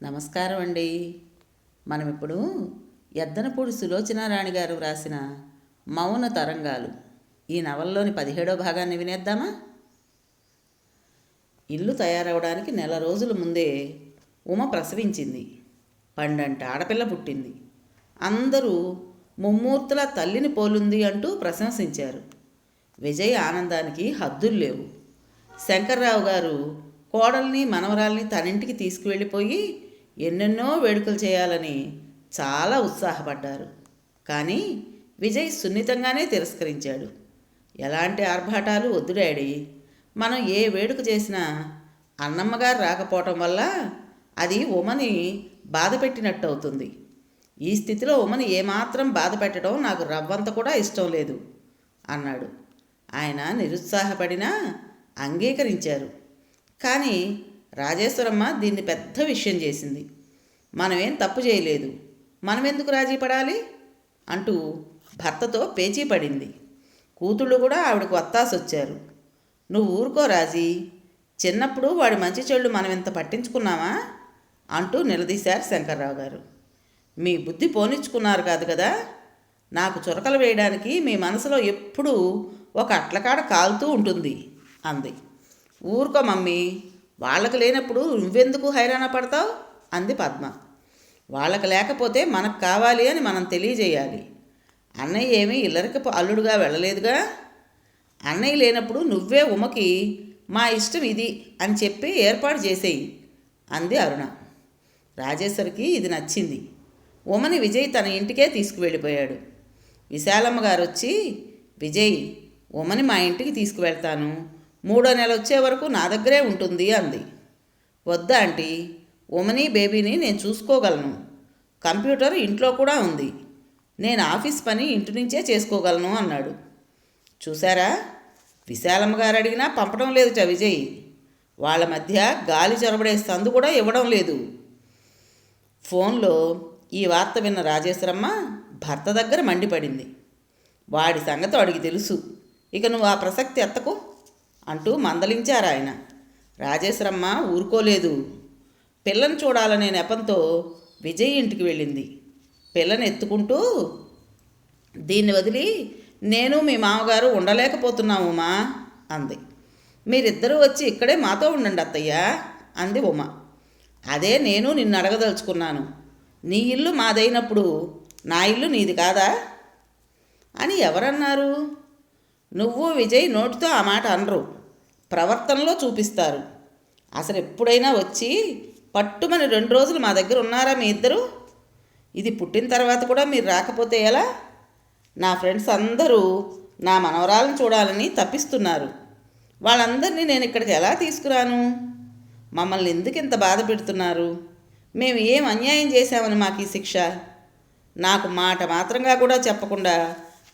నమస్కారం అండి. మనం ఇప్పుడు ఎద్దనపూడి సులోచనారాణి గారు వ్రాసిన మౌన తరంగాలు ఈ నవలలోని 17వ భాగాన్ని వినేద్దామా? ఇల్లు తయారవడానికి నెల రోజుల ముందే ఉమ ప్రసవించింది. పండంటి ఆడపిల్ల పుట్టింది. అందరూ ముమ్మూర్తుల తల్లిని పోలుంది అంటూ ప్రశంసించారు. విజయ్ ఆనందానికి హద్దులు లేవు. శంకర్రావు గారు కోడల్ని మనవరాల్ని తనింటికి తీసుకువెళ్ళిపోయి ఎన్నెన్నో వేడుకలు చేయాలని చాలా ఉత్సాహపడ్డారు. కానీ విజయ్ సున్నితంగానే తిరస్కరించాడు. ఎలాంటి ఆర్భాటాలు వద్దు డాడీ, మనం ఏ వేడుక చేసినా అన్నమ్మగారు రాకపోవటం వల్ల అది ఉమని బాధ పెట్టినట్టు అవుతుంది. ఈ స్థితిలో ఉమని ఏమాత్రం బాధ పెట్టడం నాకు రవ్వంత కూడా ఇష్టం లేదు అన్నాడు. ఆయన నిరుత్సాహపడినా అంగీకరించారు. కానీ రాజేశ్వరమ్మ దీన్ని పెద్ద విషయం చేసింది. మనమేం తప్పు చేయలేదు, మనమెందుకు రాజీ పడాలి అంటూ భర్తతో పేచీ పడింది. కూతుళ్ళు కూడా ఆవిడకు వత్తాసొచ్చారు. నువ్వు ఊరుకో రాజీ, చిన్నప్పుడు వాడి మంచి చెళ్ళు మనం ఇంత పట్టించుకున్నామా అంటూ నిలదీశారు శంకర్రావు గారు. మీ బుద్ధి పోనిచ్చుకున్నారు కాదు కదా, నాకు చురకలు వేయడానికి మీ మనసులో ఎప్పుడూ ఒక అట్లకాడ కాలుతూ ఉంటుంది అంది. ఊరుకో మమ్మీ, వాళ్ళకు లేనప్పుడు నువ్వెందుకు హైరాణ పడతావు అంది పద్మ. వాళ్ళకు లేకపోతే మనకు కావాలి అని మనం తెలియజేయాలి. అన్నయ్య ఏమీ ఇల్లరికి అల్లుడుగా వెళ్ళలేదుగా. అన్నయ్య లేనప్పుడు నువ్వే ఉమకి మా ఇష్టం ఇది అని చెప్పి ఏర్పాటు చేసేయి అంది అరుణ. రాజేశ్వరికి ఇది నచ్చింది. ఉమని విజయ్ తన ఇంటికే తీసుకువెళ్ళిపోయాడు. విశాలమ్మ గారు వచ్చి, విజయ్, ఉమని మా ఇంటికి తీసుకువెళ్తాను, 3వ నెల వచ్చే వరకు నా దగ్గరే ఉంటుంది అంది. వద్దా ఆంటీ, ఉమని బేబీని నేను చూసుకోగలను. కంప్యూటర్ ఇంట్లో కూడా ఉంది. నేను ఆఫీస్ పని ఇంటి నుంచే చేసుకోగలను అన్నాడు. చూసారా, విశాలమ్మ గారు అడిగినా పంపడం లేదుట విజయ్. వాళ్ళ మధ్య గాలి చొరబడే సందు కూడా ఇవ్వడం లేదు. ఫోన్లో ఈ వార్త విన్న రాజేశ్వరమ్మ భర్త దగ్గర మండిపడింది. వాడి సంగతి వాడికి తెలుసు, ఇక నువ్వు ఆ ప్రసక్తి ఎత్తకు అంటూ మందలించారు ఆయన. రాజేశ్వరమ్మ ఊరుకోలేదు. పిల్లని చూడాలనే నెపంతో విజయ్ ఇంటికి వెళ్ళింది. పిల్లని ఎత్తుకుంటూ, దీన్ని వదిలి నేను మీ మామగారు ఉండలేకపోతున్నాము ఉమా అంది. మీరిద్దరూ వచ్చి ఇక్కడే మాతో ఉండండి అత్తయ్య అంది ఉమ. అదే నేను నిన్ను అడగదలుచుకున్నాను. నీ ఇల్లు మాదైనప్పుడు నా ఇల్లు నీది కాదా అని ఎవరన్నారు? నువ్వు విజయ్ నోటితో ఆ మాట అనరు, ప్రవర్తనలో చూపిస్తారు. అసలు ఎప్పుడైనా వచ్చి పట్టుమని 2 రోజులు మా దగ్గర ఉన్నారా మీ ఇద్దరు? ఇది పుట్టిన తర్వాత కూడా మీరు రాకపోతే ఎలా? నా ఫ్రెండ్స్ అందరూ నా మనవరాలను చూడాలని తప్పిస్తున్నారు. వాళ్ళందరినీ నేను ఇక్కడికి ఎలా తీసుకురాను? మమ్మల్ని ఎందుకు ఇంత బాధ పెడుతున్నారు? మేము ఏం అన్యాయం చేశామని మాకు ఈ శిక్ష? నాకు మాట మాత్రంగా కూడా చెప్పకుండా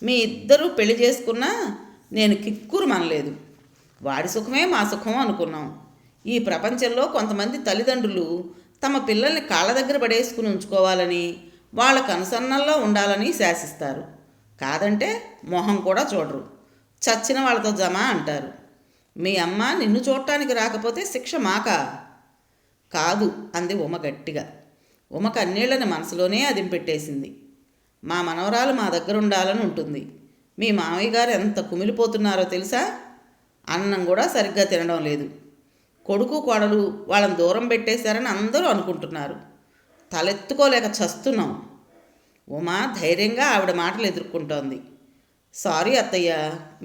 మీ ఇద్దరూ పెళ్లి చేసుకున్నా నేను కిక్కురు మనలేదు. వాడి సుఖమే మా సుఖం అనుకున్నాం. ఈ ప్రపంచంలో కొంతమంది తల్లిదండ్రులు తమ పిల్లల్ని కాళ్ళ దగ్గర పడేసుకుని ఉంచుకోవాలని, వాళ్ళ కనుసన్నల్లో ఉండాలని శాసిస్తారు. కాదంటే మొహం కూడా చూడరు. చచ్చిన వాళ్ళతో జమ అంటారు. మీ అమ్మ నిన్ను చూడటానికి రాకపోతే శిక్ష మాకా? కాదు అంది ఉమ గట్టిగా. ఉమ కన్నీళ్లని మనసులోనే అదింపెట్టేసింది. మా మనవరాలు మా దగ్గర ఉండాలని ఉంటుంది. మీ మామయ్య గారు ఎంత కుమిలిపోతున్నారో తెలుసా? అన్నం కూడా సరిగ్గా తినడం లేదు. కొడుకు కోడలు వాళ్ళని దూరం పెట్టేశారని అందరూ అనుకుంటున్నారు. తలెత్తుకోలేక చస్తున్నాం. ఉమా ధైర్యంగా ఆవిడ మాటలు ఎదుర్కొంటోంది. సారీ అత్తయ్య,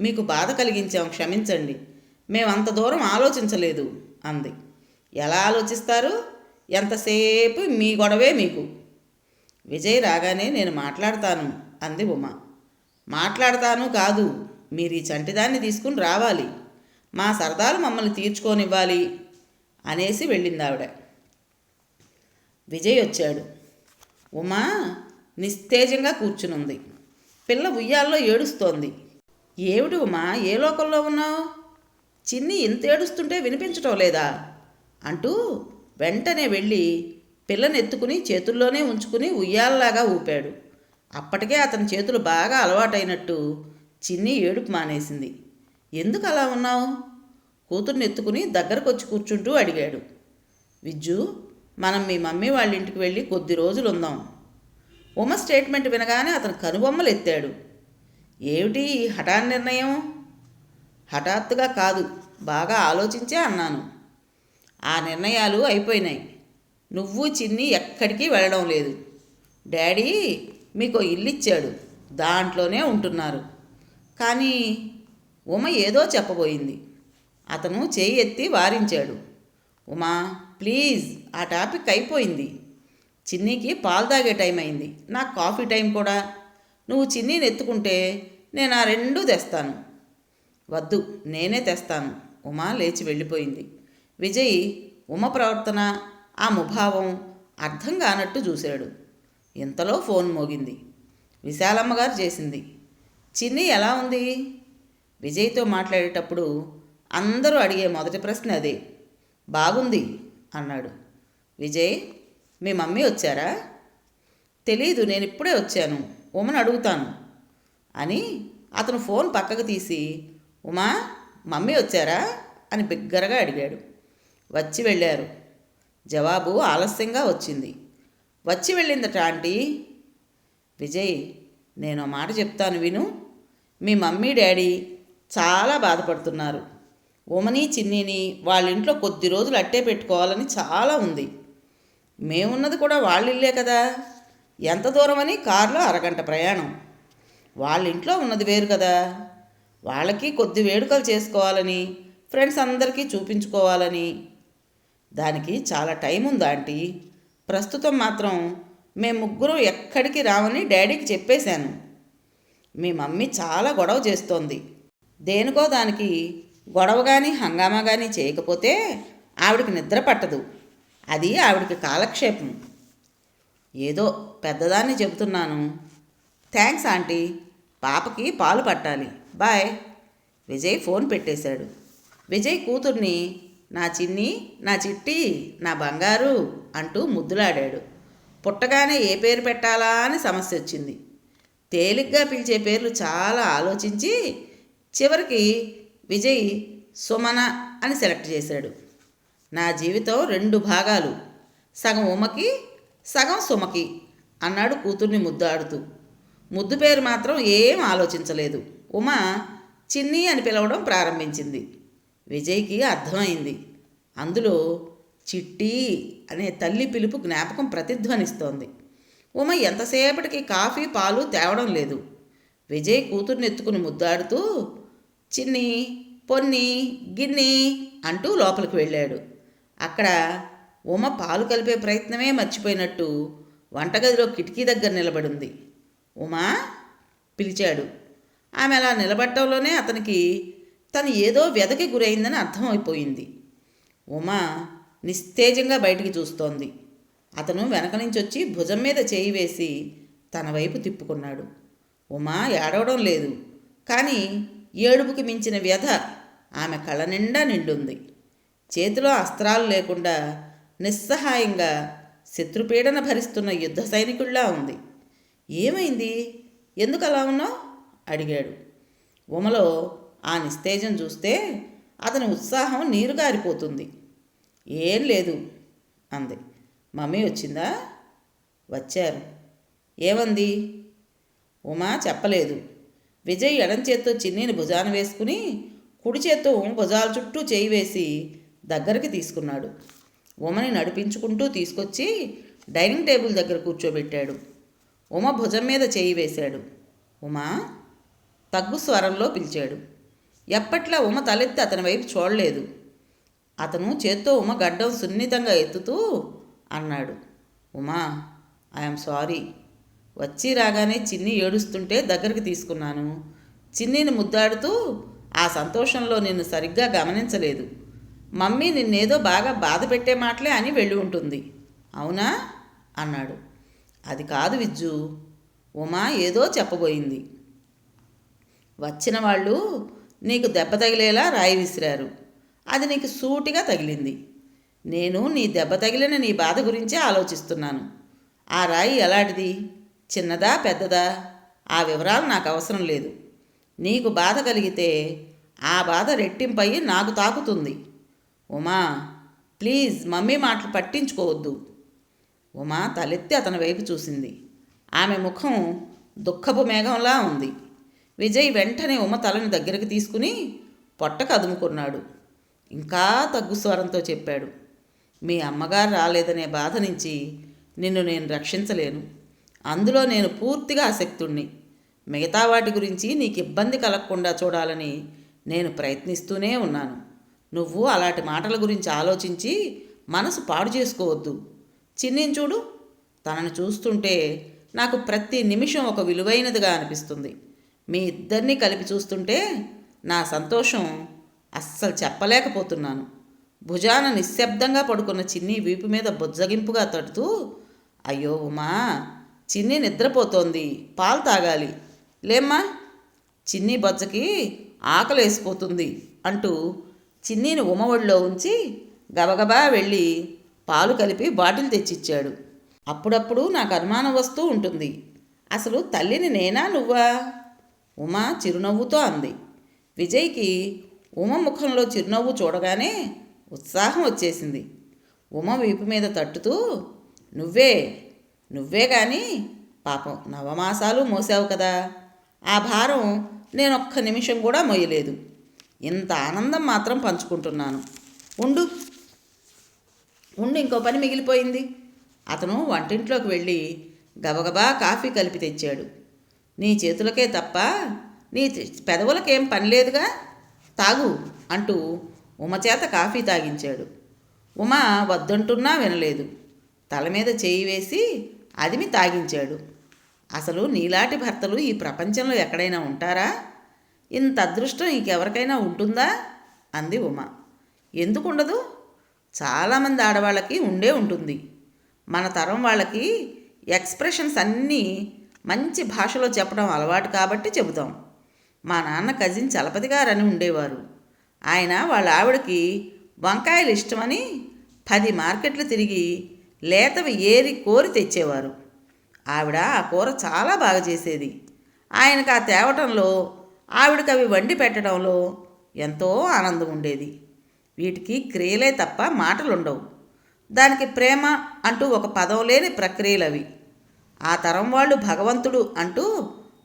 మీకు బాధ కలిగించాం, క్షమించండి. మేమంత దూరం ఆలోచించలేదు అంది. ఎలా ఆలోచిస్తారు? ఎంతసేపు మీ గొడవే మీకు. విజయ్ రాగానే నేను మాట్లాడతాను అంది ఉమ. మాట్లాడతాను కాదు, మీరు ఈ చంటిదాన్ని తీసుకుని రావాలి, మా సరదాలు మమ్మల్ని తీర్చుకోనివ్వాలి అనేసి వెళ్ళింది ఆవిడ. విజయ్ వచ్చాడు. ఉమా నిస్తేజంగా కూర్చునుంది. పిల్ల ఉయ్యాల్లో ఏడుస్తోంది. ఏమిటి ఉమా, ఏ లోకంలో ఉన్నావు? చిన్ని ఇంత ఏడుస్తుంటే వినిపించటం లేదా అంటూ వెంటనే వెళ్ళి పిల్లని ఎత్తుకుని చేతుల్లోనే ఉంచుకుని ఉయ్యాలలాగా ఊపాడు. అప్పటికే అతని చేతులు బాగా అలవాటైనట్టు చిన్ని ఏడుపు మానేసింది. ఎందుకు అలా ఉన్నావు? కూతుర్ని ఎత్తుకుని దగ్గరకు వచ్చి కూర్చుంటూ అడిగాడు. విజ్జు, మనం మీ మమ్మీ వాళ్ళ ఇంటికి వెళ్ళి కొద్ది రోజులు ఉందాం. ఉమ స్టేట్మెంట్ వినగానే అతను కనుబొమ్మలు ఎత్తాడు. ఏమిటి ఈ హఠాన్ నిర్ణయం? హఠాత్తుగా కాదు, బాగా ఆలోచించే అన్నాను. ఆ నిర్ణయాలు అయిపోయినాయి. నువ్వు చిన్ని ఎక్కడికి వెళ్ళడం లేదు. డాడీ మీకు ఇల్లు ఇచ్చాడు, దాంట్లోనే ఉంటున్నారు. కానీ ఉమ ఏదో చెప్పబోయింది. అతను చేయి ఎత్తి వారించాడు. ఉమా ప్లీజ్, ఆ టాపిక్ అయిపోయింది. చిన్నీకి పాలు తాగే టైం అయింది, నాకు కాఫీ టైం కూడా. నువ్వు చిన్నీని ఎత్తుకుంటే నేను ఆ రెండూ తెస్తాను. వద్దు, నేనే తెస్తాను. ఉమా లేచి వెళ్ళిపోయింది. విజయ్ ఉమ ప్రవర్తన, ఆ ముభావం అర్థం కానట్టు చూశాడు. ఇంతలో ఫోన్ మోగింది. విశాలమ్మ గారు చేసింది. చిన్ని ఎలా ఉంది? విజయ్తో మాట్లాడేటప్పుడు అందరూ అడిగే మొదటి ప్రశ్న అదే. బాగుంది అన్నాడు. విజయ్, మీ మమ్మీ వచ్చారా? తెలీదు, నేను ఇప్పుడే వచ్చాను, ఉమను అడుగుతాను అని అతను ఫోన్ పక్కకు తీసి, ఉమా మమ్మీ వచ్చారా అని బిగ్గరగా అడిగాడు. వచ్చి వెళ్ళారు. జవాబు ఆలస్యంగా వచ్చింది. వచ్చి వెళ్ళిందట ఆంటీ. విజయ్, నేను మాట చెప్తాను విను. మీ మమ్మీ డాడీ చాలా బాధపడుతున్నారు. ఉమని చిన్నీని వాళ్ళ ఇంట్లో కొద్ది రోజులు అట్టే పెట్టుకోవాలని చాలా ఉంది. మేమున్నది కూడా వాళ్ళ ఇల్లే కదా. ఎంత దూరమని కారులో అరగంట ప్రయాణం. వాళ్ళ ఇంట్లో ఉన్నది వేరు కదా. వాళ్ళకి కొద్ది వేడుకలు చేసుకోవాలని, ఫ్రెండ్స్ అందరికీ చూపించుకోవాలని. దానికి చాలా టైం ఉంది ఆంటీ. ప్రస్తుతం మాత్రం మేము ముగ్గురం ఎక్కడికి రావని డాడీకి చెప్పేశాను. మీ మమ్మీ చాలా గొడవ చేస్తోంది. దేనికో దానికి గొడవ కానీ హంగామా కానీ చేయకపోతే ఆవిడికి నిద్ర పట్టదు. అది ఆవిడికి కాలక్షేపం. ఏదో పెద్దదాన్ని చెబుతున్నాను. థ్యాంక్స్ ఆంటీ, పాపకి పాలు పట్టాలి. బాయ్. విజయ్ ఫోన్ పెట్టేశాడు. విజయ్ కూతుర్ని నా చిన్ని, నా చిట్టి, నా బంగారు అంటూ ముద్దులాడాడు. పుట్టగానే ఏ పేరు పెట్టాలా అని సమస్య వచ్చింది. తేలిగ్గా పిలిచే పేర్లు చాలా ఆలోచించి చివరికి విజయ్ సుమన అని సెలెక్ట్ చేశాడు. నా జీవితం 2 భాగాలు, సగం ఉమకి సగం సుమకి అన్నాడు కూతుర్ని ముద్దాడుతూ. ముద్దు పేరు మాత్రం ఏం ఆలోచించలేదు. ఉమ చిన్ని అని పిలవడం ప్రారంభించింది. విజయ్కి అర్థమైంది. అందులో చిట్టి అనే తల్లి పిలుపు జ్ఞాపకం ప్రతిధ్వనిస్తోంది. ఉమ ఎంతసేపటికి కాఫీ పాలు తేవడం లేదు. విజయ్ కూతుర్ని ఎత్తుకుని ముద్దాడుతూ చిన్ని, పొన్ని, గిన్ని అంటూ లోపలికి వెళ్ళాడు. అక్కడ ఉమ పాలు కలిపే ప్రయత్నమే మర్చిపోయినట్టు వంటగదిలో కిటికీ దగ్గర నిలబడింది. ఉమా పిలిచాడు. ఆమె అలా నిలబడటంలోనే అతనికి తను ఏదో వ్యధకి గురైందని అర్థమైపోయింది. ఉమా నిస్తేజంగా బయటికి చూస్తోంది. అతను వెనక నుంచి వచ్చి భుజం మీద చేయి వేసి తన వైపు తిప్పుకున్నాడు. ఉమా ఏడవడం లేదు, కానీ ఏడుపుకి మించిన వ్యధ ఆమె కళ్ళ నిండా నిండుంది. చేతిలో అస్త్రాలు లేకుండా నిస్సహాయంగా శత్రుపీడన భరిస్తున్న యుద్ధ సైనికుల్లా ఉంది. ఏమైంది, ఎందుకు అలా ఉన్నావు అడిగాడు. ఉమలో ఆ నిస్తేజం చూస్తే అతని ఉత్సాహం నీరుగారిపోతుంది. ఏం లేదు అంది. మమ్మీ వచ్చిందా? వచ్చారు. ఏమంది? ఉమా చెప్పలేదు. విజయ్ ఎడం చేత్తో చిన్నీని భుజాన వేసుకుని కుడి చేత్తో భుజాల చుట్టూ చేయి వేసి దగ్గరికి తీసుకున్నాడు. ఉమని నడిపించుకుంటూ తీసుకొచ్చి డైనింగ్ టేబుల్ దగ్గర కూర్చోబెట్టాడు. ఉమ భుజం మీద చేయి వేశాడు. ఉమా తగ్గు స్వరంలో పిలిచాడు. ఎప్పట్లా ఉమ తలెత్తి అతని వైపు చూడలేదు. అతను చేత్తో ఉమ గడ్డం సున్నితంగా ఎత్తుతూ అన్నాడు, ఉమా ఐఎమ్ సారీ. వచ్చి రాగానే చిన్ని ఏడుస్తుంటే దగ్గరికి తీసుకున్నాను. చిన్నీని ముద్దాడుతూ ఆ సంతోషంలో నిన్ను సరిగ్గా గమనించలేదు. మమ్మీ నిన్నేదో బాగా బాధ పెట్టే మాటలే అని వెళ్ళి ఉంటుంది, అవునా అన్నాడు. అది కాదు విజ్జు, ఉమా ఏదో చెప్పబోయింది. వచ్చిన వాళ్ళు నీకు దెబ్బ తగిలేలా రాయి విసిరారు. అది నీకు సూటిగా తగిలింది. నేను నీ దెబ్బ తగిలిన నీ బాధ గురించే ఆలోచిస్తున్నాను. ఆ రాయి ఎలాంటిది, చిన్నదా పెద్దదా, ఆ వివరాలు నాకు అవసరం లేదు. నీకు బాధ కలిగితే ఆ బాధ రెట్టింపయ్యి నాకు తాకుతుంది. ఉమా ప్లీజ్ మమ్మీ మాటలు పట్టించుకోవద్దు. ఉమ తలెత్తి అతని వైపు చూసింది. ఆమె ముఖం దుఃఖపు మేఘంలా ఉంది. విజయ్ వెంటనే ఉమ తలని దగ్గరికి తీసుకుని పొట్టకు అదుముకున్నాడు. ఇంకా తగ్గు స్వరంతో చెప్పాడు, మీ అమ్మగారు రాలేదనే బాధ నుంచి నిన్ను నేను రక్షించలేను. అందులో నేను పూర్తిగా ఆసక్తుణ్ణి. మిగతా వాటి గురించి నీకు ఇబ్బంది కలగకుండా చూడాలని నేను ప్రయత్నిస్తూనే ఉన్నాను. నువ్వు అలాంటి మాటల గురించి ఆలోచించి మనసు పాడు చేసుకోవద్దు. చిన్నిని చూడు, తనని చూస్తుంటే నాకు ప్రతి నిమిషం ఒక విలువైనదిగా అనిపిస్తుంది. మీ ఇద్దరినీ కలిపి చూస్తుంటే నా సంతోషం అస్సలు చెప్పలేకపోతున్నాను. భుజాన నిశ్శబ్దంగా పడుకున్న చిన్ని వీపు మీద బుజ్జగింపుగా తడుతూ, అయ్యో ఉమా, చిన్ని నిద్రపోతోంది, పాలు తాగాలి లేమ్మా, చిన్ని బొజ్జకి ఆకలేసిపోతుంది అంటూ చిన్నీని ఉమ ఒడిలో ఉంచి గబగబా వెళ్ళి పాలు కలిపి బాటిల్ తెచ్చిచ్చాడు. అప్పుడప్పుడు నాకు అనుమానం వస్తూ ఉంటుంది, అసలు తల్లిని నేనా నువ్వా? ఉమ చిరునవ్వుతో అంది. విజయ్కి ఉమ ముఖంలో చిరునవ్వు చూడగానే ఉత్సాహం వచ్చేసింది. ఉమ వీపు మీద తట్టుతూ, నువ్వే నువ్వే కానీ పాపం నవమాసాలు మోసావు కదా, ఆ భారం నేనొక్క నిమిషం కూడా మోయలేదు. ఇంత ఆనందం మాత్రం పంచుకుంటున్నాను. ఉండు ఉండు ఇంకో పని మిగిలిపోయింది. అతను వంటింట్లోకి వెళ్ళి గబగబా కాఫీ కలిపి తెచ్చాడు. నీ చేతులకే తప్ప నీ పెదవులకేం పని లేదుగా, తాగు అంటూ ఉమ చేత కాఫీ తాగించాడు. ఉమ వద్దంటున్నా వినలేదు. తల మీద చేయి వేసి అదిమి తాగించాడు. అసలు నీలాంటి భర్తలు ఈ ప్రపంచంలో ఎక్కడైనా ఉంటారా? ఇంత అదృష్టం ఇంకెవరికైనా ఉంటుందా అంది ఉమ. ఎందుకుండదు? చాలామంది ఆడవాళ్ళకి ఉండే ఉంటుంది. మన తరం వాళ్ళకి ఎక్స్ప్రెషన్స్ అన్నీ మంచి భాషలో చెప్పడం అలవాటు కాబట్టి చెబుతాం. మా నాన్న కజిన్ చలపతి గారని ఉండేవారు. ఆయన వాళ్ళ ఆవిడకి వంకాయలు ఇష్టమని 10 మార్కెట్లు తిరిగి లేతవి ఏరి కోరి తెచ్చేవారు. ఆవిడ ఆ కూర చాలా బాగా చేసేది. ఆయనకు ఆ తేవటంలో, ఆవిడకి అవి వండి పెట్టడంలో ఎంతో ఆనందం ఉండేది. వీటికి క్రియలే తప్ప మాటలుండవు. దానికి ప్రేమ అంటూ ఒక పదం లేని ప్రక్రియలవి. ఆ తరం వాళ్ళు భగవంతుడు అంటూ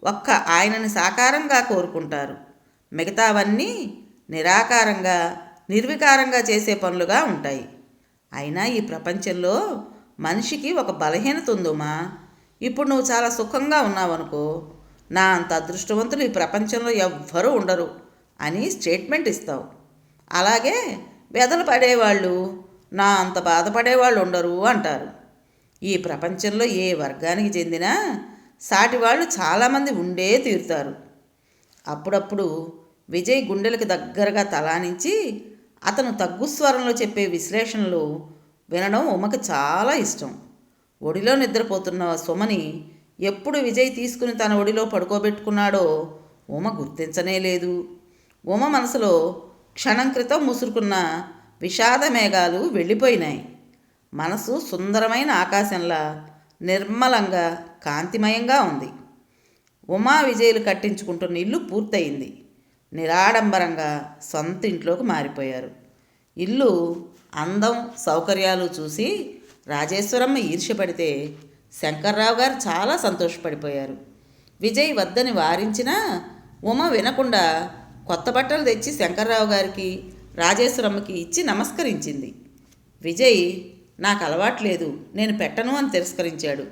ఒక్క ఆయనని సాకారంగా కోరుకుంటారు. మిగతావన్నీ నిరాకారంగా, నిర్వికారంగా చేసే పనులుగా ఉంటాయి. అయినా ఈ ప్రపంచంలో మనిషికి ఒక బలహీనత ఉందమ్మా. ఇప్పుడు నువ్వు చాలా సుఖంగా ఉన్నావనుకో, నా అంత అదృష్టవంతులు ఈ ప్రపంచంలో ఎవ్వరూ ఉండరు అని స్టేట్మెంట్ ఇస్తావు. అలాగే వెదలు పడేవాళ్ళు నా అంత బాధపడేవాళ్ళు ఉండరు అంటారు. ఈ ప్రపంచంలో ఏ వర్గానికి చెందినా సాటి వాళ్ళు చాలామంది ఉండే తీరుతారు. అప్పుడప్పుడు విజయ్ గుండెలకు దగ్గరగా తలానించి అతను తగ్గుస్వరంలో చెప్పే విశ్లేషణలు వినడం ఉమకు చాలా ఇష్టం. ఒడిలో నిద్రపోతున్న సుమని ఎప్పుడు విజయ్ తీసుకుని తన ఒడిలో పడుకోబెట్టుకున్నాడో ఉమ గుర్తించనే లేదు. ఉమ మనసులో క్షణం క్రితం ముసురుకున్న విషాద మేఘాలు వెళ్ళిపోయినాయి. మనసు సుందరమైన ఆకాశంలా నిర్మలంగా, కాంతిమయంగా ఉంది. ఉమా విజయులు కట్టించుకుంటున్న ఇల్లు పూర్తయింది. నిరాడంబరంగా సొంత ఇంట్లోకి మారిపోయారు. ఇల్లు అందం, సౌకర్యాలు చూసి రాజేశ్వరమ్మ ఈర్ష్యపడితే శంకర్రావు గారు చాలా సంతోషపడిపోయారు. విజయ్ వద్దని వారించినా ఉమ వినకుండా కొత్త బట్టలు తెచ్చి శంకర్రావు గారికి, రాజేశ్వరమ్మకి ఇచ్చి నమస్కరించింది. విజయ్ నాకు అలవాట్లేదు, నేను పెట్టను అని తిరస్కరించాడు.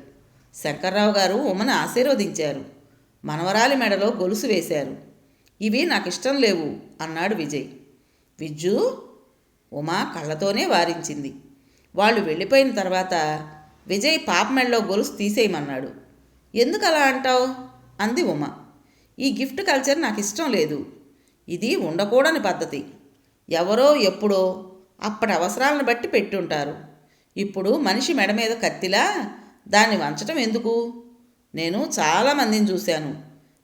శంకర్రావు గారు ఉమను ఆశీర్వదించారు. మనవరాలి మెడలో గొలుసు వేశారు. ఇవి నాకు ఇష్టం లేవు అన్నాడు విజయ్. విజ్జు, ఉమా కళ్ళతోనే వారించింది. వాళ్ళు వెళ్ళిపోయిన తర్వాత విజయ్ పాప మెడలో గొలుసు తీసేయమన్నాడు. ఎందుకు అలా అంటావు అంది ఉమ. ఈ గిఫ్ట్ కల్చర్ నాకు ఇష్టం లేదు. ఇది ఉండకూడని పద్ధతి. ఎవరో ఎప్పుడో అప్పటి అవసరాలను బట్టి పెట్టుంటారు. ఇప్పుడు మనిషి మెడ మీద కత్తిలా దాన్ని వంచటం ఎందుకు? నేను చాలామందిని చూశాను.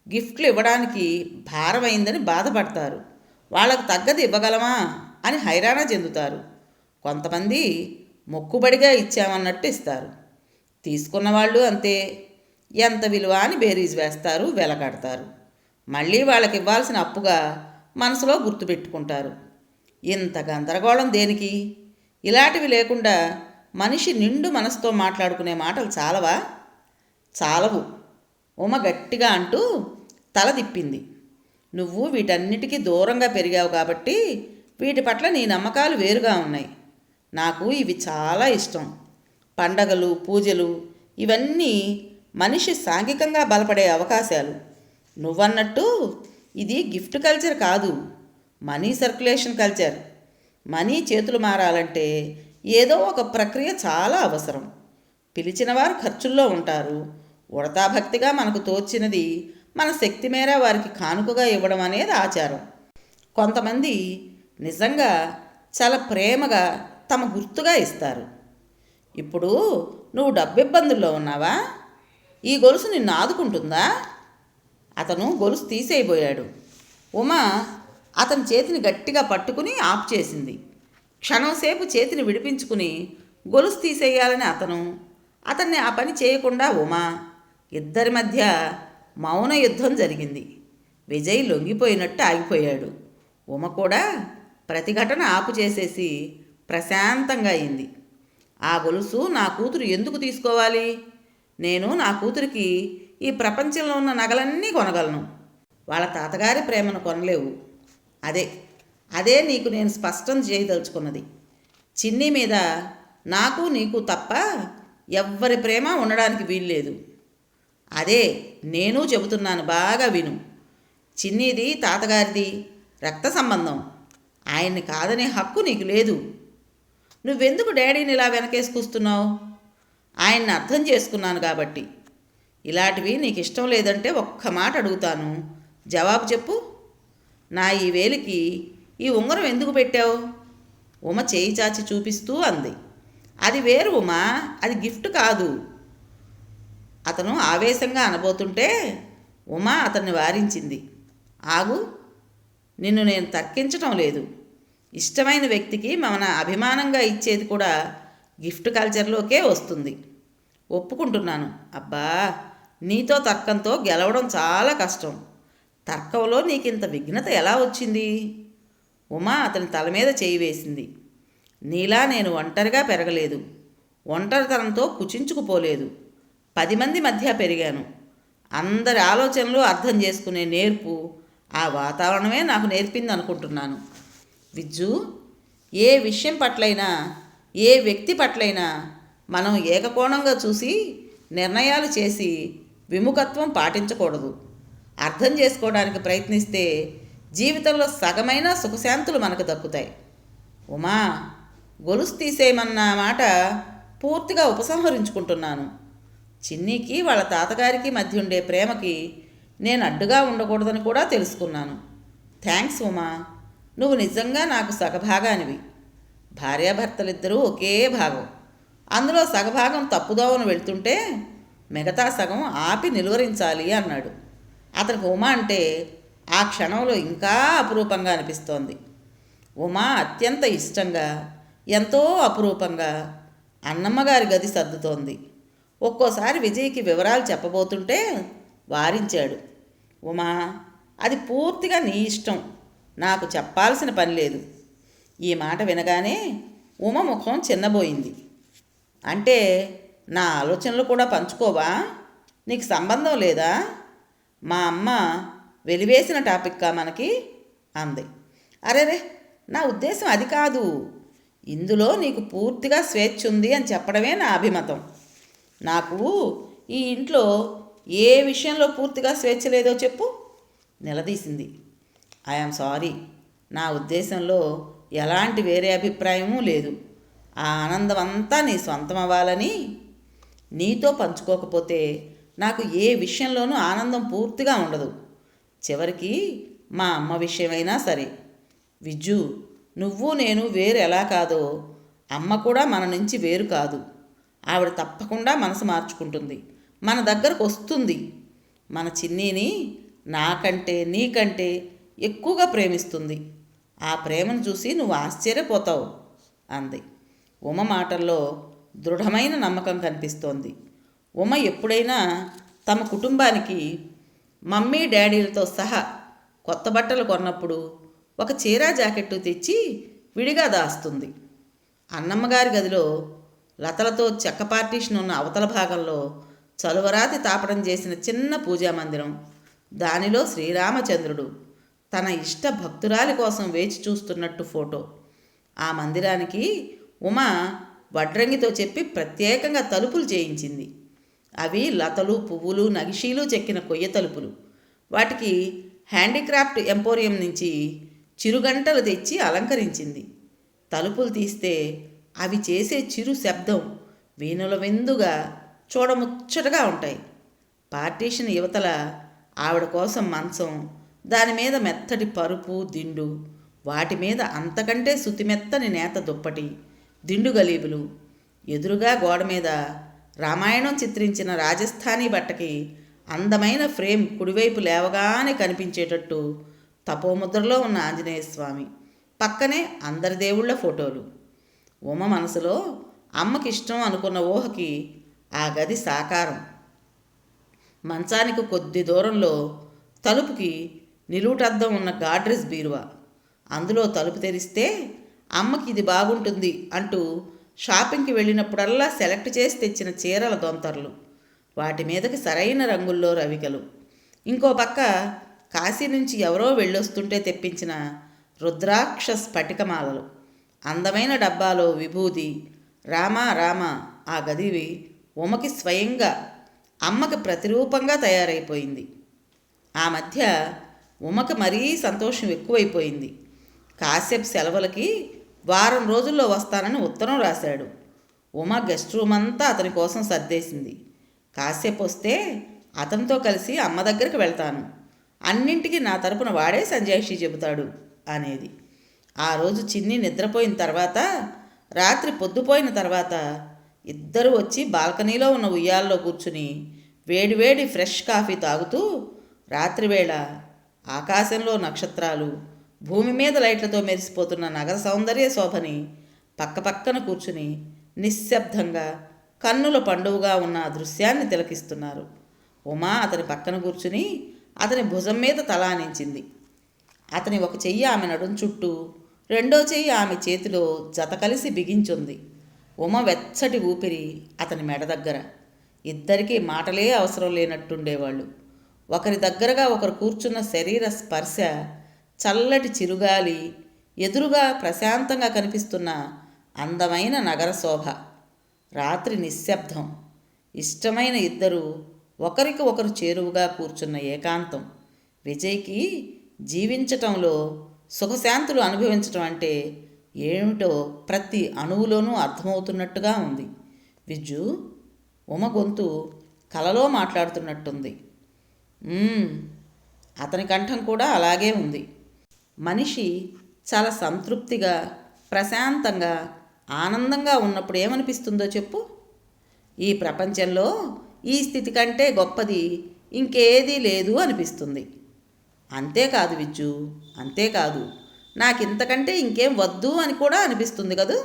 గిఫ్ట్లు ఇవ్వడానికి భారమైందని బాధపడతారు. వాళ్ళకు తగ్గది ఇవ్వగలమా అని హైరాణ చెందుతారు. కొంతమంది మొక్కుబడిగా ఇచ్చామన్నట్టు ఇస్తారు. తీసుకున్న వాళ్ళు అంతే. ఎంత విలువ అని బేరీజ్ వేస్తారు, వెలకడతారు. మళ్ళీ వాళ్ళకి ఇవ్వాల్సిన అప్పుగా మనసులో గుర్తుపెట్టుకుంటారు. ఇంత గందరగోళం దేనికి? ఇలాంటివి లేకుండా మనిషి నిండు మనసుతో మాట్లాడుకునే మాటలు చాలవా? చాలవు. ఉమ గట్టిగా అంటూ తల తిప్పింది. నువ్వు వీటన్నిటికీ దూరంగా పెరిగావు కాబట్టి వీటి పట్ల నీ నమ్మకాలు వేరుగా ఉన్నాయి. నాకు ఇవి చాలా ఇష్టం. పండగలు, పూజలు ఇవన్నీ మనిషి సాంఘికంగా బలపడే అవకాశాలు. నువ్వన్నట్టు ఇది గిఫ్ట్ కల్చర్ కాదు, మనీ సర్క్యులేషన్ కల్చర్. మనీ చేతులు మారాలంటే ఏదో ఒక ప్రక్రియ చాలా అవసరం. పిలిచిన వారు ఖర్చుల్లో ఉంటారు. ఉడతాభక్తిగా మనకు తోచినది మన శక్తి మేర వారికి కానుకగా ఇవ్వడం అనేది ఆచారం. కొంతమంది నిజంగా చాలా ప్రేమగా తమ గుర్తుగా ఇస్తారు. ఇప్పుడు నువ్వు డబ్బిబ్బందుల్లో ఉన్నావా? ఈ గొలుసు నిన్ను ఆదుకుంటుందా? అతను గొలుసు తీసేయబోయాడు. ఉమ అతని చేతిని గట్టిగా పట్టుకుని ఆఫ్ చేసింది. క్షణంసేపు చేతిని విడిపించుకుని గొలుసు తీసేయాలని అతన్ని ఆ పని చేయకుండా ఉమ, ఇద్దరి మధ్య మౌన యుద్ధం జరిగింది. విజయ్ లొంగిపోయినట్టు ఆగిపోయాడు. ఉమ కూడా ప్రతిఘటన ఆపు చేసేసి ప్రశాంతంగా అయింది. ఆ గొలుసు నా కూతురు ఎందుకు తీసుకోవాలి? నేను నా కూతురికి ఈ ప్రపంచంలో ఉన్న నగలన్నీ కొనగలను. వాళ్ళ తాతగారి ప్రేమను కొనలేవు. అదే నీకు నేను స్పష్టం చేయదలుచుకున్నది. చిన్ని మీద నాకు నీకు తప్ప ఎవ్వరి ప్రేమ ఉండడానికి వీల్లేదు. అదే నేను చెబుతున్నాను, బాగా విను. చిన్నిది తాతగారిది రక్త సంబంధం. ఆయన్ని కాదనే హక్కు నీకు లేదు. నువ్వెందుకు డాడీని ఇలా వెనకేసుకొస్తున్నావు? ఆయన్ని అర్థం చేసుకున్నాను కాబట్టి. ఇలాంటివి నీకు ఇష్టం లేదంటే ఒక్క మాట అడుగుతాను, జవాబు చెప్పు. నా ఈ వేలికి ఈ ఉంగరం ఎందుకు పెట్టావు? ఉమ చేయి చాచి చూపిస్తూ అంది. అది వేరు ఉమా, అది గిఫ్ట్ కాదు. అతను ఆవేశంగా అనబోతుంటే ఉమ అతన్ని వారించింది. ఆగు, నిన్ను నేను తర్కించటం లేదు. ఇష్టమైన వ్యక్తికి మన అభిమానంగా ఇచ్చేది కూడా గిఫ్ట్ కల్చర్లోకే వస్తుంది. ఒప్పుకుంటున్నాను. అబ్బా, నీతో తర్కంతో గెలవడం చాలా కష్టం. తర్కంలో నీకింత విఘ్నత ఎలా వచ్చింది? ఉమా అతని తల మీద చేయి వేసింది. నీలా నేను ఒంటరిగా పెరగలేదు. ఒంటరితనంతో కుచించుకుపోలేదు. 10 మంది మధ్య పెరిగాను. అందరి ఆలోచనలు అర్థం చేసుకునే నేర్పు ఆ వాతావరణమే నాకు నేర్పింది అనుకుంటున్నాను. విజ్జు, ఏ విషయం పట్లైనా, ఏ వ్యక్తి పట్లైనా మనం ఏకకోణంగా చూసి నిర్ణయాలు చేసి విముఖత్వం పాటించకూడదు. అర్థం చేసుకోవడానికి ప్రయత్నిస్తే జీవితంలో సగమైన సుఖశాంతులు మనకు దక్కుతాయి. ఉమా, గొలుసు తీసేయమన్న మాట పూర్తిగా ఉపసంహరించుకుంటున్నాను. చిన్నీకి వాళ్ళ తాతగారికి మధ్య ఉండే ప్రేమకి నేను అడ్డుగా ఉండకూడదని కూడా తెలుసుకున్నాను. థ్యాంక్స్ ఉమా, నువ్వు నిజంగా నాకు సగభాగానివి. భార్యాభర్తలిద్దరూ ఒకే భాగం. అందులో సగభాగం తప్పుదోవను వెళ్తుంటే మిగతా సగం ఆపి నిలువరించాలి అన్నాడు. అతనికి ఉమా అంటే ఆ క్షణంలో ఇంకా అపురూపంగా అనిపిస్తోంది. ఉమా అత్యంత ఇష్టంగా, ఎంతో అపురూపంగా అన్నమ్మగారి గది సర్దుతోంది. ఒక్కోసారి విజయ్కి వివరాలు చెప్పబోతుంటే వారించాడు. ఉమా, అది పూర్తిగా నీ ఇష్టం, నాకు చెప్పాల్సిన పని లేదు. ఈ మాట వినగానే ఉమ ముఖం చిన్నబోయింది. అంటే నా ఆలోచనలు కూడా పంచుకోవా? నీకు సంబంధం లేదా? మా అమ్మ వెలివేసిన టాపిక్కా మనకి అంది. అరేరే, నా ఉద్దేశం అది కాదు. ఇందులో నీకు పూర్తిగా స్వేచ్ఛ ఉంది అని చెప్పడమే నా అభిమతం. నాకు ఈ ఇంట్లో ఏ విషయంలో పూర్తిగా స్వేచ్ఛ లేదో చెప్పు, నిలదీసింది. ఐఆమ్ సారీ, నా ఉద్దేశంలో ఎలాంటి వేరే అభిప్రాయమూ లేదు. ఆ ఆనందం అంతా నీ సొంతం అవ్వాలని. నీతో పంచుకోకపోతే నాకు ఏ విషయంలోనూ ఆనందం పూర్తిగా ఉండదు. చివరికి మా అమ్మ విషయమైనా సరే. విజ్జు, నువ్వు నేను వేరు ఎలా కాదో అమ్మ కూడా మన నుంచి వేరు కాదు. ఆవిడ తప్పకుండా మనసు మార్చుకుంటుంది, మన దగ్గరకు వస్తుంది. మన చిన్నీని నాకంటే నీకంటే ఎక్కువగా ప్రేమిస్తుంది. ఆ ప్రేమను చూసి నువ్వు ఆశ్చర్యపోతావు అంది. ఉమ మాటల్లో దృఢమైన నమ్మకం కనిపిస్తోంది. ఉమ ఎప్పుడైనా తమ కుటుంబానికి మమ్మీ డాడీలతో సహా కొత్త బట్టలు కొన్నప్పుడు ఒక చీర జాకెట్టు తెచ్చి విడిగా దాస్తుంది. అన్నమ్మగారి గదిలో లతలతో చెక్క పార్టీషన్ ఉన్న అవతల భాగంలో చలువరాతి తాపడం చేసిన చిన్న పూజా మందిరం, దానిలో శ్రీరామచంద్రుడు తన ఇష్ట భక్తురాలి కోసం వేచి చూస్తున్నట్టు ఫోటో. ఆ మందిరానికి ఉమ వడ్రంగితో చెప్పి ప్రత్యేకంగా తలుపులు చేయించింది. అవి లతలు, పువ్వులు, నగిషీలు చెక్కిన కొయ్య తలుపులు. వాటికి హ్యాండీక్రాఫ్ట్ ఎంపోరియం నుంచి చిరుగంటలు తెచ్చి అలంకరించింది. తలుపులు తీస్తే అవి చేసే చిరు శబ్దం వీణుల విందుగా చూడముచ్చటగా ఉంటాయి. పార్టీషన్ యువతల ఆవిడ కోసం మంచం, దాని మీద మెత్తటి పరుపు, దిండు, వాటి మీద అంతకంటే సుతిమెత్తని నేత దుప్పటి, దిండు గలీబులు. ఎదురుగా గోడ మీద రామాయణం చిత్రించిన రాజస్థానీ బట్టకి అందమైన ఫ్రేమ్ కుడివైపు లేవగానే కనిపించేటట్టు తపోముద్రలో ఉన్న ఆంజనేయ స్వామి, పక్కనే అందరి దేవుళ్ళ ఫోటోలు. ఉమ మనసులో అమ్మకిష్టం అనుకున్న ఊహకి ఆ గది సాకారం. మంచానికి కొద్ది దూరంలో తలుపుకి నిలువుటద్దం ఉన్న గాడ్రేజ్ బీరువా. అందులో తలుపు తెరిస్తే అమ్మకి ఇది బాగుంటుంది అంటూ షాపింగ్కి వెళ్ళినప్పుడల్లా సెలెక్ట్ చేసి తెచ్చిన చీరల దొంతర్లు, వాటి మీదకి సరైన రంగుల్లో రవికలు. ఇంకో పక్క కాశీ నుంచి ఎవరో వెళ్ళొస్తుంటే తెప్పించిన రుద్రాక్ష స్ఫటికమాలలు, అందమైన డబ్బాలో విభూది. రామా రామా ఆ గదివి ఉమకి స్వయంగా అమ్మకి ప్రతిరూపంగా తయారైపోయింది. ఆ మధ్య ఉమకి మరీ సంతోషం ఎక్కువైపోయింది. కాసేపు సెలవులకి వారం రోజుల్లో వస్తానని ఉత్తరం రాశాడు. ఉమ గెస్ట్ రూమ్ అంతా అతని కోసం సర్దేసింది. కాసేపు వస్తే అతనితో కలిసి అమ్మ దగ్గరికి వెళ్తాను, అన్నింటికీ నా తరపున వాడే సంజాయిషి చెబుతాడు అనేది. ఆ రోజు చిన్ని నిద్రపోయిన తర్వాత, రాత్రి పొద్దుపోయిన తర్వాత ఇద్దరు వచ్చి బాల్కనీలో ఉన్న ఉయ్యాల్లో కూర్చుని వేడివేడి ఫ్రెష్ కాఫీ తాగుతూ రాత్రివేళ ఆకాశంలో నక్షత్రాలు, భూమి మీద లైట్లతో మెరిసిపోతున్న నగర సౌందర్య శోభని పక్కపక్కన కూర్చుని నిశ్శబ్దంగా కన్నుల పండువుగా ఉన్న ఆ దృశ్యాన్ని తిలకిస్తున్నారు. ఉమా అతని పక్కన కూర్చుని అతని భుజం మీద తలానించింది. అతని ఒక చెయ్యి ఆమె నడుం చుట్టూ, రెండో చెయ్యి ఆమె చేతిలో జత కలిసి బిగించుంది. ఉమ వెచ్చటి ఊపిరి అతని మెడ దగ్గర. ఇద్దరికీ మాటలే అవసరం లేనట్టుండేవాళ్ళు. ఒకరి దగ్గరగా ఒకరు కూర్చున్న శరీర స్పర్శ, చల్లటి చిరుగాలి, ఎదురుగా ప్రశాంతంగా కనిపిస్తున్న అందమైన నగర శోభ, రాత్రి నిశ్శబ్దం, ఇష్టమైన ఇద్దరు ఒకరికి ఒకరు చేరువుగా కూర్చున్న ఏకాంతం. విజయ్కి జీవించటంలో సుఖశాంతులు అనుభవించటం అంటే ఏమిటో ప్రతి అణువులోనూ అర్థమవుతున్నట్టుగా ఉంది. విజ్జు, ఉమ గొంతు కలలో మాట్లాడుతున్నట్టుంది. అతని కంఠం కూడా అలాగే ఉంది. మనిషి చాలా సంతృప్తిగా, ప్రశాంతంగా, ఆనందంగా ఉన్నప్పుడు ఏమనిపిస్తుందో చెప్పు? ఈ ప్రపంచంలో ఈ స్థితి కంటే గొప్పది ఇంకేదీ లేదు అనిపిస్తుంది. అంతేకాదు విజ్జు, అంతేకాదు, నాకింతకంటే ఇంకేం వద్దు అని కూడా అనిపిస్తుంది కదూ.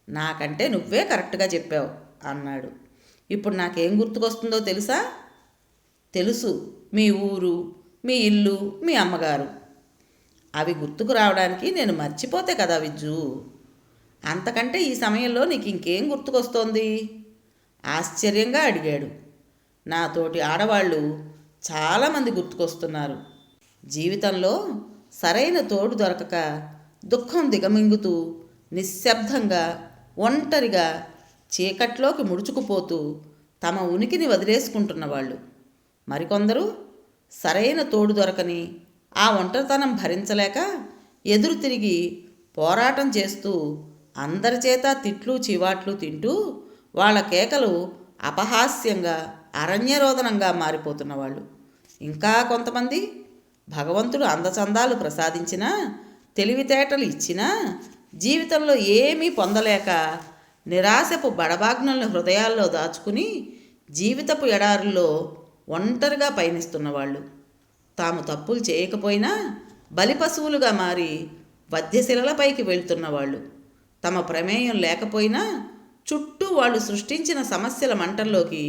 నాకంటే నువ్వే కరెక్ట్గా చెప్పావు అన్నాడు. ఇప్పుడు నాకేం గుర్తుకొస్తుందో తెలుసా? తెలుసు, మీ ఊరు, మీ ఇల్లు, మీ అమ్మగారు. అవి గుర్తుకు రావడానికి నేను మర్చిపోతే కదా విజ్జు. అంతకంటే ఈ సమయంలో నీకు ఇంకేం గుర్తుకొస్తోంది? ఆశ్చర్యంగా అడిగాడు. నాతోటి ఆడవాళ్ళు చాలామంది గుర్తుకొస్తున్నారు. జీవితంలో సరైన తోడు దొరకక దుఃఖం దిగమింగుతూ నిశ్శబ్దంగా, ఒంటరిగా, చీకట్లోకి ముడుచుకుపోతూ తమ ఉనికిని వదిలేసుకుంటున్నవాళ్ళు. మరికొందరు సరైన తోడు దొరకని ఆ ఒంటరితనం భరించలేక ఎదురు తిరిగి పోరాటం చేస్తూ అందరి చేత తిట్లు చివాట్లు తింటూ వాళ్ళ కేకలు అపహాస్యంగా, అరణ్యరోదనంగా మారిపోతున్నవాళ్ళు. ఇంకా కొంతమంది భగవంతుడు అందచందాలు ప్రసాదించినా, తెలివితేటలు ఇచ్చినా జీవితంలో ఏమీ పొందలేక నిరాశపు బడబాగ్నులను హృదయాల్లో దాచుకుని జీవితపు ఎడారుల్లో ఒంటరిగా పయనిస్తున్నవాళ్ళు. తాము తప్పులు చేయకపోయినా బలిపశువులుగా మారి వధ్యశిలలపైకి వెళ్తున్నవాళ్ళు. తమ ప్రమేయం లేకపోయినా చుట్టూ వాళ్ళు సృష్టించిన సమస్యల మంటల్లోకి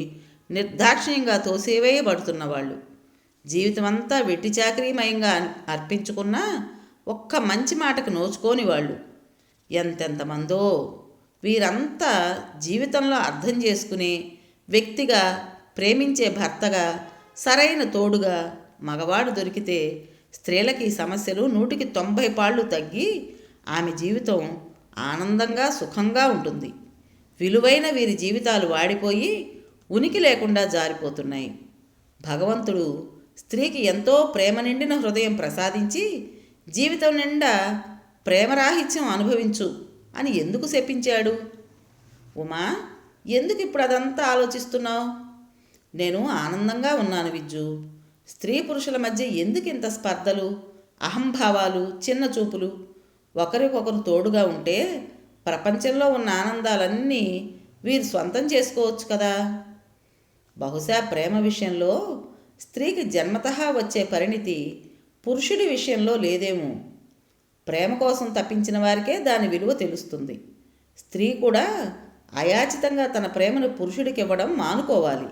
నిర్దాక్షిణ్యంగా తోసివేయబడుతున్నవాళ్ళు. జీవితమంతా వెట్టి చాకరీమయంగా అర్పించుకున్నా ఒక్క మంచి మాటకు నోచుకోని వాళ్ళు. ఎంతెంతమందో వీరంతా జీవితంలో అర్థం చేసుకునే వ్యక్తిగా, ప్రేమించే భర్తగా, సరైన తోడుగా మగవాడు దొరికితే స్త్రీలకి ఈ సమస్యలు 100కి 90 పాళ్ళు తగ్గి ఆమె జీవితం ఆనందంగా, సుఖంగా ఉంటుంది. విలువైన వీరి జీవితాలు వాడిపోయి ఉనికి లేకుండా జారిపోతున్నాయి. భగవంతుడు స్త్రీకి ఎంతో ప్రేమ నిండిన హృదయం ప్రసాదించి జీవితం నిండా ప్రేమరాహిత్యం అనుభవించు అని ఎందుకు శపించాడు? ఉమా, ఎందుకు ఇప్పుడు అదంతా ఆలోచిస్తున్నావు? నేను ఆనందంగా ఉన్నాను విజ్జు. స్త్రీ పురుషుల మధ్య ఎందుకు ఇంత స్పర్ధలు, అహంభావాలు, చిన్న చూపులు? ఒకరికొకరు తోడుగా ఉంటే ప్రపంచంలో ఉన్న ఆనందాలన్నీ వీరు సొంతం చేసుకోవచ్చు కదా. బహుశా ప్రేమ విషయంలో స్త్రీకి జన్మతః వచ్చే పరిణితి పురుషుడి విషయంలో లేదేమో. ప్రేమ కోసం తప్పించిన వారికే దాని విలువ తెలుస్తుంది. స్త్రీ కూడా అయాచితంగా తన ప్రేమను పురుషుడికి ఇవ్వడం మానుకోవాలి.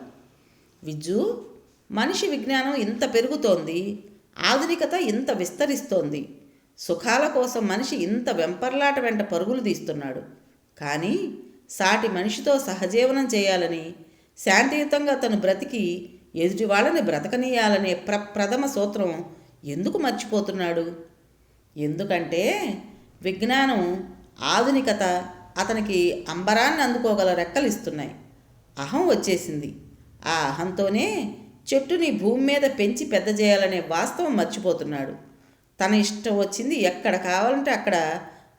విజ్జు, మనిషి విజ్ఞానం ఇంత పెరుగుతోంది, ఆధునికత ఇంత విస్తరిస్తోంది, సుఖాల కోసం మనిషి ఇంత వెంపర్లాట వెంట పరుగులు తీస్తున్నాడు. కానీ సాటి మనిషితో సహజీవనం చేయాలని, శాంతియుతంగా తను బ్రతికి ఎదుటి వాళ్ళని బ్రతకనీయాలనే ప్రథమ సూత్రం ఎందుకు మర్చిపోతున్నాడు? ఎందుకంటే విజ్ఞానం, ఆధునికత అతనికి అంబరాన్ని అందుకోగల రెక్కలు ఇస్తున్నాయి. అహం వచ్చేసింది. ఆ అహంతోనే చెట్టుని భూమి మీద పెంచి పెద్ద చేయాలనే వాస్తవం మర్చిపోతున్నాడు. తన ఇష్టం వచ్చింది ఎక్కడ కావాలంటే అక్కడ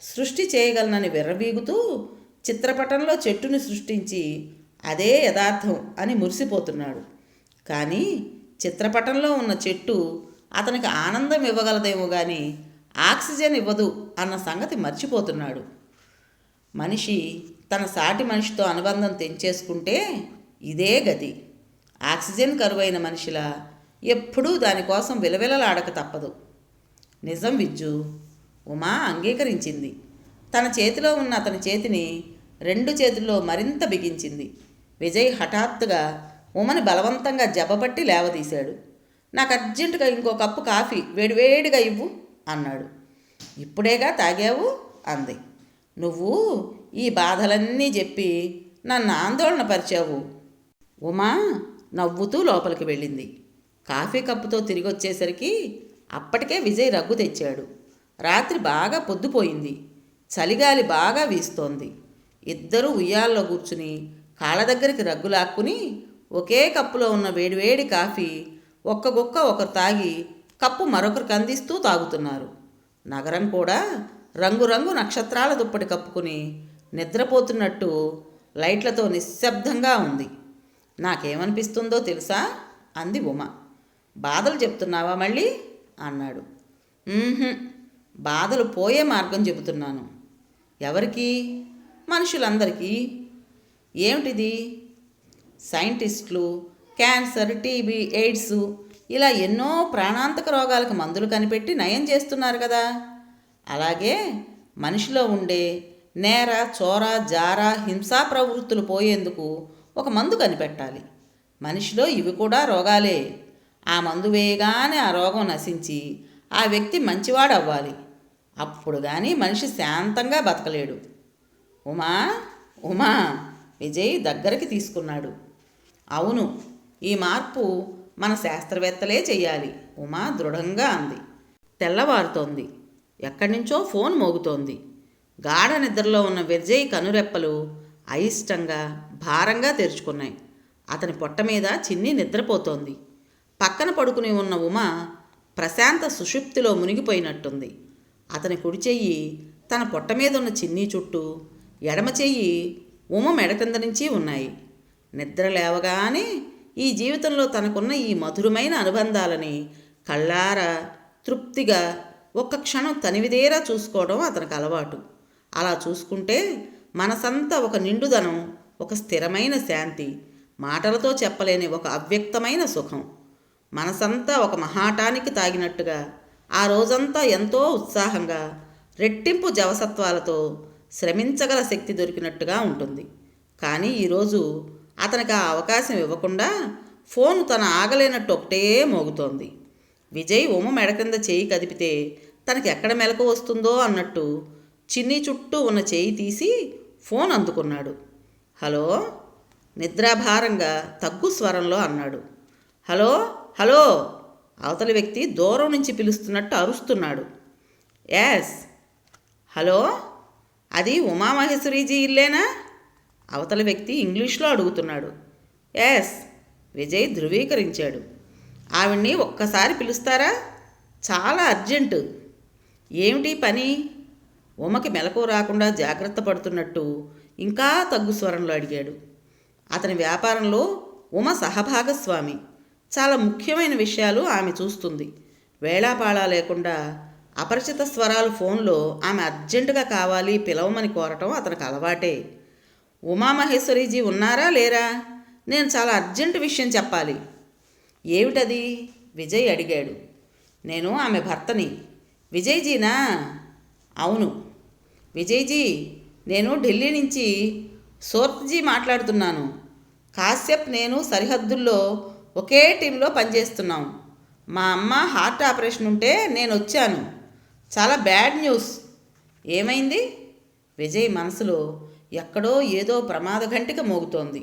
సృష్టి చేయగలనని విర్రవీగుతూ చిత్రపటంలో చెట్టుని సృష్టించి అదే యథార్థం అని మురిసిపోతున్నాడు. కానీ చిత్రపటంలో ఉన్న చెట్టు అతనికి ఆనందం ఇవ్వగలదేమో కానీ ఆక్సిజన్ ఇవ్వదు అన్న సంగతి మర్చిపోతున్నాడు. మనిషి తన సాటి మనిషితో అనుబంధం తెంచేసుకుంటే ఇదే గతి. ఆక్సిజన్ కరువైన మనిషిలా ఎప్పుడూ దానికోసం విలవిలలాడక తప్పదు. నిజం విజ్జు. ఉమా అంగీకరించింది. తన చేతిలో ఉన్న అతని చేతిని 2 చేతుల్లో మరింత బిగించింది. విజయ్ హఠాత్తుగా ఉమని బలవంతంగా జబ్బపట్టి లేవదీశాడు. నాకు అర్జెంటుగా ఇంకో కప్పు కాఫీ వేడివేడిగా ఇవ్వు అన్నాడు. ఇప్పుడేగా తాగావు అంది. నువ్వు ఈ బాధలన్నీ చెప్పి నన్ను ఆందోళన పరిచావు. ఉమా నవ్వుతూ లోపలికి వెళ్ళింది. కాఫీ కప్పుతో తిరిగి వచ్చేసరికి అప్పటికే విజయ్ రగ్గు తెచ్చాడు. రాత్రి బాగా పొద్దుపోయింది. చలిగాలి బాగా వీస్తోంది. ఇద్దరూ ఉయ్యాల్లో కూర్చుని కాళ్ళ దగ్గరికి రగ్గు లాక్కుని ఒకే కప్పులో ఉన్న వేడివేడి కాఫీ ఒక్క గుక్క ఒకరు తాగి కప్పు మరొకరికి అందిస్తూ తాగుతున్నారు. నగరం కూడా రంగురంగు నక్షత్రాల దుప్పటి కప్పుకుని నిద్రపోతున్నట్టు లైట్లతో నిశ్శబ్దంగా ఉంది. నాకేమనిపిస్తుందో తెలుసా అంది ఉమ. బాధలు చెప్తున్నావా మళ్ళీ అన్నాడు. బాధలు పోయే మార్గం చెబుతున్నాను. ఎవరికి? మనుషులందరికీ. ఏమిటిది? సైంటిస్టులు క్యాన్సర్, టీబీ, ఎయిడ్స్ ఇలా ఎన్నో ప్రాణాంతక రోగాలకు మందులు కనిపెట్టి నయం చేస్తున్నారు కదా. అలాగే మనిషిలో ఉండే నేర, చోర, జార, హింసా ప్రవృత్తులు పోయేందుకు ఒక మందు కనిపెట్టాలి. మనిషిలో ఇవి కూడా రోగాలే. ఆ మందు వేయగానే ఆ రోగం నశించి ఆ వ్యక్తి మంచివాడు అవ్వాలి. అప్పుడు కానీ మనిషి శాంతంగా బతకలేడు. ఉమా ఉమా విజయ్ దగ్గరికి తీసుకున్నాడు. అవును, ఈ మార్పు మన శాస్త్రవేత్తలే చెయ్యాలి ఉమా దృఢంగా అంది. తెల్లవారుతోంది. ఎక్కడి నుంచో ఫోన్ మోగుతోంది. గాఢ నిద్రలో ఉన్న విజయ్ కనురెప్పలు అయిష్టంగా, భారంగా తెరుచుకున్నాయి. అతని పొట్ట మీద చిన్ని నిద్రపోతోంది. పక్కన పడుకుని ఉన్న ఉమ ప్రశాంత సుషుప్తిలో మునిగిపోయినట్టుంది. అతని కుడి చెయ్యి తన పొట్ట మీద ఉన్న చిన్ని చుట్టూ, ఎడమ చెయ్యి ఉమ మెడ కింద నుంచి ఉన్నాయి. నిద్ర లేవగానే ఈ జీవితంలో తనకున్న ఈ మధురమైన అనుబంధాలని కళ్ళారా తృప్తిగా ఒక్క క్షణం తనివిదేరా చూసుకోవడం అతనికి అలవాటు. అలా చూసుకుంటే మనసంతా ఒక నిండుదనం, ఒక స్థిరమైన శాంతి, మాటలతో చెప్పలేని ఒక అవ్యక్తమైన సుఖం. మనసంతా ఒక మహాటానికి తాగినట్టుగా ఆ రోజంతా ఎంతో ఉత్సాహంగా, రెట్టింపు జవసత్వాలతో శ్రమించగల శక్తి దొరికినట్టుగా ఉంటుంది. కానీ ఈరోజు అతనికి ఆ అవకాశం ఇవ్వకుండా ఫోన్ తన ఆగలేనట్టు ఒకటే మోగుతోంది. విజయ్ ఉమ మెడ కింద చేయి కదిపితే తనకి ఎక్కడ మెలకు వస్తుందో అన్నట్టు చిన్ని చుట్టూ ఉన్న చేయి తీసి ఫోన్ అందుకున్నాడు. హలో, నిద్రాభారంగా తగ్గు స్వరంలో అన్నాడు. Hello hello. అవతలి వ్యక్తి దూరం నుంచి పిలుస్తున్నట్టు అరుస్తున్నాడు. యాస్. హలో, అది ఉమామహేశ్వరీజీ ఇల్లేనా? అవతలి వ్యక్తి ఇంగ్లీష్లో అడుగుతున్నాడు. యాస్. విజయ్ ధృవీకరించాడు. ఆవిడ్ని ఒక్కసారి పిలుస్తారా? చాలా అర్జెంటు. ఏమిటి పని? ఉమకి మెలకు రాకుండా జాగ్రత్త పడుతున్నట్టు ఇంకా తగ్గు స్వరంలో అడిగాడు. అతని వ్యాపారంలో ఉమ సహభాగస్వామి. చాలా ముఖ్యమైన విషయాలు ఆమె చూస్తుంది. వేళాపాళా లేకుండా అపరిచిత స్వరాలు ఫోన్లో ఆమె అర్జెంటుగా కావాలి పిలవమని కోరటం అతనికి అలవాటే. ఉమామహేశ్వరీజీ ఉన్నారా లేరా? నేను చాలా అర్జెంటు విషయం చెప్పాలి. ఏమిటది? విజయ్ అడిగాడు. నేను ఆమె భర్తని. విజయ్జీనా? అవును. విజయ్జీ, నేను ఢిల్లీ నుంచి సోర్త్జీ మాట్లాడుతున్నాను. కాశ్యప్ నేను సరిహద్దుల్లో ఒకే టీంలో పనిచేస్తున్నాం. మా అమ్మ హార్ట్ ఆపరేషన్ ఉంటే నేను వచ్చాను. చాలా బ్యాడ్ న్యూస్. ఏమైంది? విజయ్ మనసులో ఎక్కడో ఏదో ప్రమాద ఘంటిక మోగుతోంది.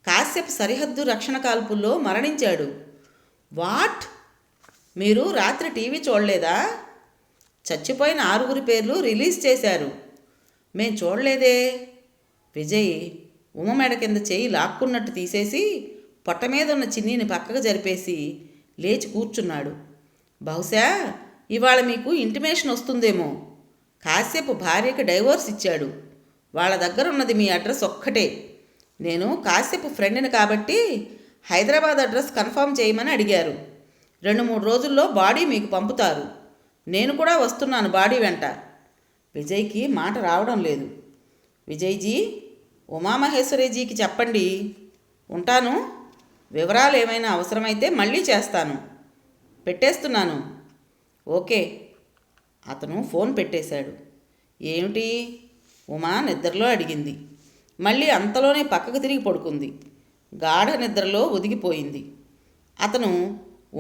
కాశ్యప్ సరిహద్దు రక్షణ కాల్పుల్లో మరణించాడు. వాట్? మీరు రాత్రి టీవీ చూడలేదా? చచ్చిపోయిన 6 పేర్లు రిలీజ్ చేశారు. మేం చూడలేదే. విజయ్ ఉమ మెడ కింద చేయి లాక్కున్నట్టు తీసేసి పొట్ట మీద ఉన్న చిన్నీని పక్కకు జరిపేసి లేచి కూర్చున్నాడు. బహుశా ఇవాళ మీకు ఇంటిమేషన్ వస్తుందేమో. కాశ్యప్ భార్యకి డైవోర్స్ ఇచ్చాడు. వాళ్ళ దగ్గర ఉన్నది మీ అడ్రస్ ఒక్కటే. నేను కాశ్యప్ ఫ్రెండ్ని కాబట్టి హైదరాబాద్ అడ్రస్ కన్ఫర్మ్ చేయమని అడిగారు. 2-3 రోజుల్లో బాడీ మీకు పంపుతారు. నేను కూడా వస్తున్నాను బాడీ వెంట. విజయ్కి మాట రావడం లేదు. విజయ్జీ, ఉమామహేశ్వరీజీకి చెప్పండి. ఉంటాను. వివరాలు ఏమైనా అవసరమైతే మళ్ళీ చేస్తాను. పెట్టేస్తున్నాను. ఓకే. అతను ఫోన్ పెట్టేశాడు. ఏమిటి? ఉమా నిద్రలో అడిగింది. మళ్ళీ అంతలోనే పక్కకు తిరిగి పడుకుంది. గాఢ నిద్రలో ఒదిగిపోయింది. అతను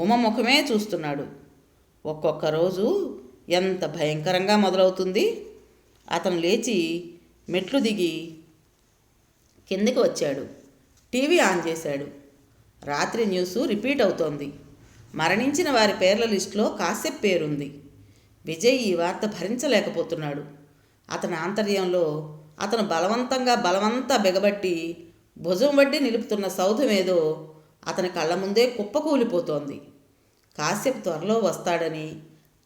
ఉమ ముఖమే చూస్తున్నాడు. ఒక్కొక్క రోజు ఎంత భయంకరంగా మొదలవుతుంది. అతను లేచి మెట్లు దిగి కిందకి వచ్చాడు. టీవీ ఆన్ చేశాడు. రాత్రి న్యూస్ రిపీట్ అవుతోంది. మరణించిన వారి పేర్ల లిస్టులో కాశ్యప్ పేరుంది. విజయ్ ఈ వార్త భరించలేకపోతున్నాడు. అతని ఆంతర్యంలో అతను బలవంతా బిగబట్టి భుజం వడ్డి నిలుపుతున్న సౌధమేదో అతని కళ్ళ ముందే కుప్పకూలిపోతోంది. కాశ్యప్ త్వరలో వస్తాడని,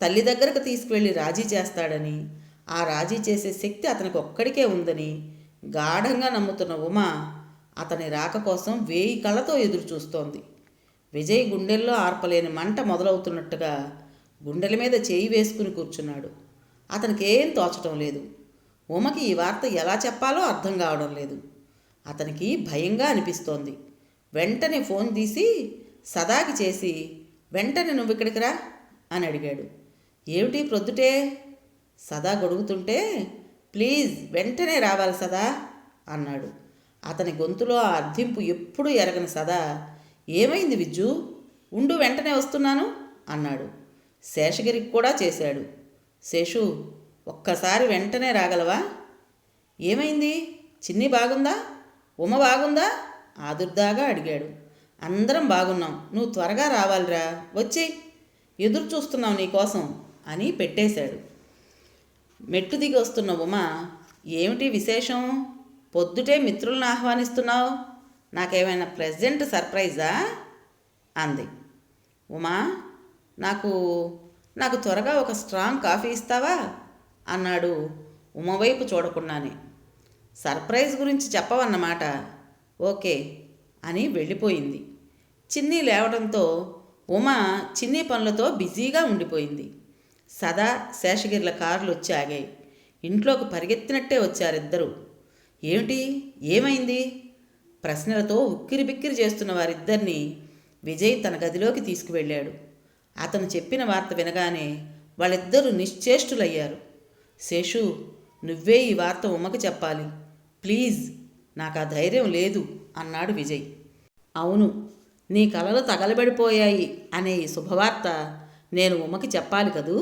తల్లి దగ్గరకు తీసుకువెళ్ళి రాజీ చేస్తాడని, ఆ రాజీ చేసే శక్తి అతనికి ఒక్కడికే ఉందని గాఢంగా నమ్ముతున్న ఉమ అతని రాక కోసం 1000 కళ్ళతో ఎదురు చూస్తోంది. విజయ్ గుండెల్లో ఆర్పలేని మంట మొదలవుతున్నట్టుగా గుండెల మీద చేయి వేసుకుని కూర్చున్నాడు. అతనికి ఏం తోచటం లేదు. ఉమకి ఈ వార్త ఎలా చెప్పాలో అర్థం కావడం లేదు. అతనికి భయంగా అనిపిస్తోంది. వెంటనే ఫోన్ తీసి సదాకి చేసి, వెంటనే నువ్వు ఇక్కడికి రా అని అడిగాడు. ఏమిటి ప్రొద్దుటే? సదా గొడుగుతుంటే, ప్లీజ్ వెంటనే రావాలి సదా అన్నాడు. అతని గొంతులో ఆ అర్థింపు ఎప్పుడూ ఎరగని సదా, ఏమైంది విజ్జు? ఉండు, వెంటనే వస్తున్నాను అన్నాడు. శేషగిరికి కూడా చేశాడు. శేషు, ఒక్కసారి వెంటనే రాగలవా? ఏమైంది? చిన్ని బాగుందా? ఉమ బాగుందా? ఆదుర్దాగా అడిగాడు. అందరం బాగున్నాం. నువ్వు త్వరగా రావాలిరా. వచ్చేయ్, ఎదురు చూస్తున్నావు నీకోసం అని పెట్టేశాడు. మెట్టు దిగి వస్తున్న ఉమ, ఏమిటి విశేషం? పొద్దుటే మిత్రులను ఆహ్వానిస్తున్నావు. నాకేమైనా ప్రెజెంట్ సర్ప్రైజా అంది. ఉమా, నాకు త్వరగా ఒక స్ట్రాంగ్ కాఫీ ఇస్తావా అన్నాడు ఉమ వైపు చూడకుండానే. సర్ప్రైజ్ గురించి చెప్పవన్నమాట. ఓకే అని వెళ్ళిపోయింది. చిన్ని లేవడంతో ఉమ చిన్ని పనులతో బిజీగా ఉండిపోయింది. సదా శేషగిరిల కార్లు వచ్చి ఆగాయి. ఇంట్లోకి పరిగెత్తినట్టే వచ్చారిద్దరూ. ఏమిటి? ఏమైంది? ప్రశ్నలతో ఉక్కిరిబిక్కిరి చేస్తున్న వారిద్దరినీ విజయ్ తన గదిలోకి తీసుకువెళ్ళాడు. అతను చెప్పిన వార్త వినగానే వాళ్ళిద్దరూ నిశ్చేష్టులయ్యారు. శేషు, నువ్వే ఈ వార్త ఉమకు చెప్పాలి. ప్లీజ్, నాకు ఆ ధైర్యం లేదు అన్నాడు విజయ్. అవును, నీ కలలు తగలబడిపోయాయి అనే ఈ శుభవార్త నేను ఉమకి చెప్పాలి కదూ?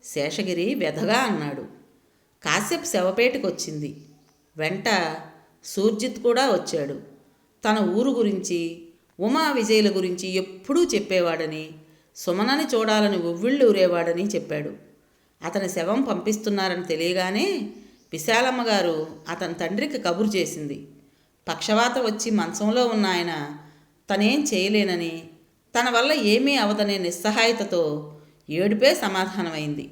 శేషగిరి వ్యధగా అన్నాడు. కాశ్యప్ శవపేటకొచ్చింది. వెంట సూర్జిత్ కూడా వచ్చాడు. తన ఊరు గురించి, ఉమా విజయుల గురించి ఎప్పుడూ చెప్పేవాడని, సుమనని చూడాలని ఉవ్విళ్ళూరేవాడని చెప్పాడు. అతని శవం పంపిస్తున్నారని తెలియగానే విశాలమ్మ గారు అతని తండ్రికి కబురు చేసింది. పక్షవాత వచ్చి మంచంలో ఉన్న ఆయన తనేం చేయలేనని, తన వల్ల ఏమీ అవదనే నిస్సహాయతతో ఏడుపే సమాధానమైంది.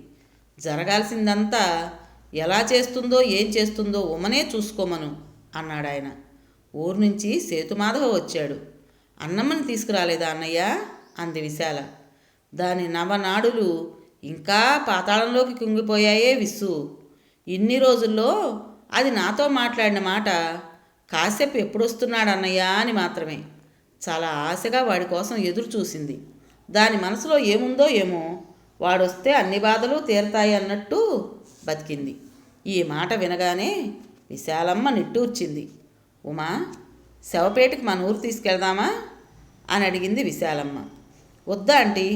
జరగాల్సిందంతా ఎలా చేస్తుందో ఏం చేస్తుందో ఉమనే చూసుకోమను అన్నాడాయన. ఊరు నుంచి సేతుమాధవ వచ్చాడు. అన్నమ్మని తీసుకురాలేదా అన్నయ్య అంది విశాల. దాని నవనాడులు ఇంకా పాతాళంలోకి కుంగిపోయాయే విస్సు. ఇన్ని రోజుల్లో అది నాతో మాట్లాడిన మాట కాసేపు ఎప్పుడొస్తున్నాడన్నయ్యా అని మాత్రమే. చాలా ఆశగా వాడి కోసం ఎదురు చూసింది. దాని మనసులో ఏముందో ఏమో, వాడొస్తే అన్ని బాధలు తీరతాయి అన్నట్టు బతికింది. ఈ మాట వినగానే విశాలమ్మ నిట్టూర్చింది. ఉమా, శవపేటకి మన ఊరు తీసుకెళ్దామా అని అడిగింది విశాలమ్మ. వద్దా ఆంటీ,